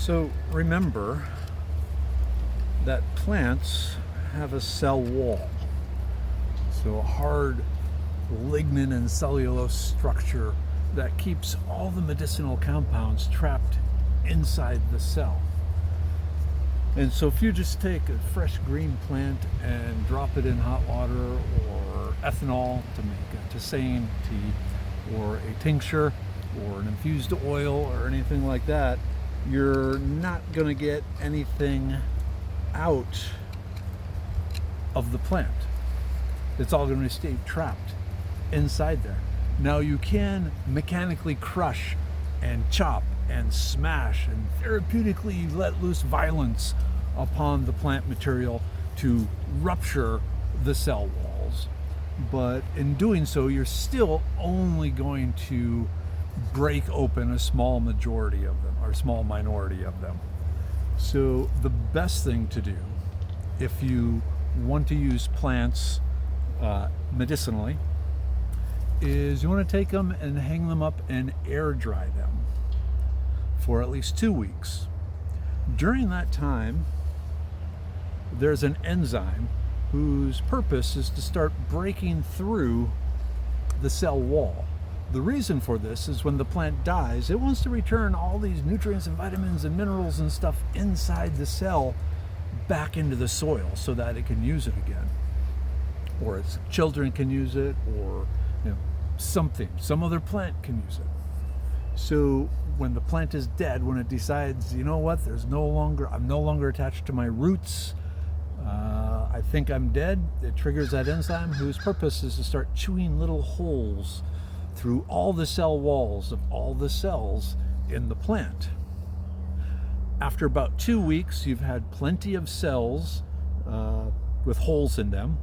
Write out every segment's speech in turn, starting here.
So remember that plants have a cell wall. So a hard lignin and cellulose structure that keeps all the medicinal compounds trapped inside the cell. And so if you just take a fresh green plant and drop it in hot water or ethanol to make a tisane tea or a tincture or an infused oil or anything like that, you're not going to get anything out of the plant. It's all going to stay trapped inside there. Now you can mechanically crush and chop and smash and therapeutically let loose violence upon the plant material to rupture the cell walls. But in doing so, you're still only going to break open a small majority of them, or a small minority of them. So the best thing to do if you want to use plants medicinally is you want to take them and hang them up and air dry them for at least 2 weeks. During that time, there's an enzyme whose purpose is to start breaking through the cell wall. The reason for this is when the plant dies, it wants to return all these nutrients and vitamins and minerals and stuff inside the cell back into the soil so that it can use it again. Or its children can use it, or some other plant can use it. So when the plant is dead, when it decides, you know what, I'm no longer attached to my roots, I think I'm dead, it triggers that enzyme whose purpose is to start chewing little holes through all the cell walls of all the cells in the plant. After about 2 weeks, you've had plenty of cells with holes in them.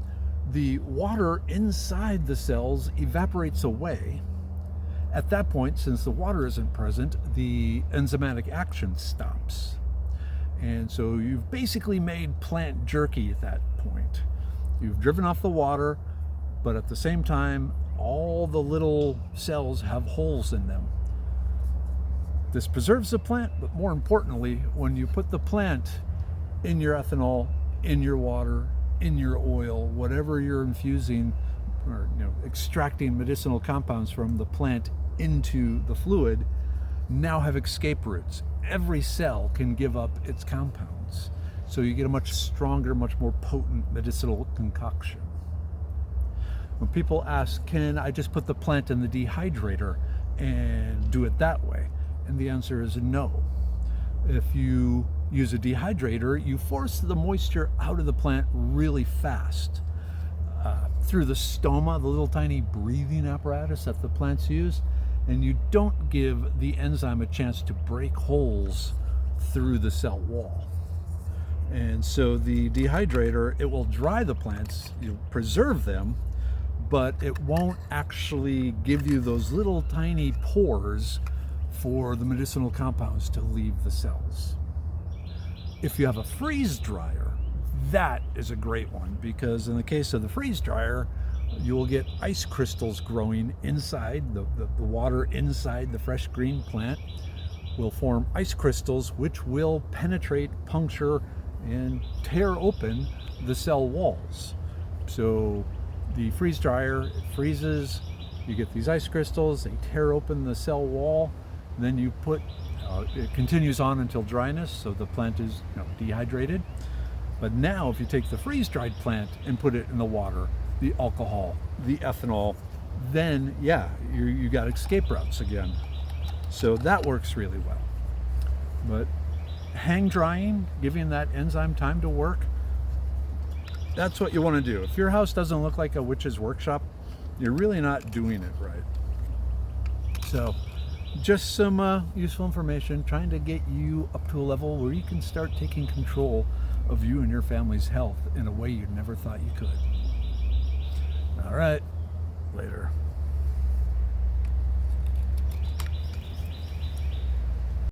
The water inside the cells evaporates away. At that point, since the water isn't present, the enzymatic action stops. And so you've basically made plant jerky at that point. You've driven off the water, but at the same time, all the little cells have holes in them. This preserves the plant, but more importantly, when you put the plant in your ethanol, in your water, in your oil, whatever you're infusing or extracting medicinal compounds from the plant into the fluid, now have escape routes. Every cell can give up its compounds. So you get a much stronger, much more potent medicinal concoction. When people ask, can I just put the plant in the dehydrator and do it that way? And the answer is no. If you use a dehydrator, you force the moisture out of the plant really fast. Through the stoma, the little tiny breathing apparatus that the plants use, and you don't give the enzyme a chance to break holes through the cell wall. And so the dehydrator, it will dry the plants, preserve them, but it won't actually give you those little tiny pores for the medicinal compounds to leave the cells. If you have a freeze dryer, that is a great one, because in the case of the freeze dryer, you will get ice crystals growing inside the water inside the fresh green plant will form ice crystals which will penetrate, puncture, and tear open the cell walls. So the freeze dryer, it freezes, you get these ice crystals, they tear open the cell wall, then you put, it continues on until dryness, so the plant is dehydrated. But now if you take the freeze-dried plant and put it in the water, the alcohol, the ethanol, then you got escape routes again. So that works really well. But hang drying, giving that enzyme time to work, that's what you want to do. If your house doesn't look like a witch's workshop, you're really not doing it right. So just some useful information, trying to get you up to a level where you can start taking control of you and your family's health in a way you never thought you could. All right, later.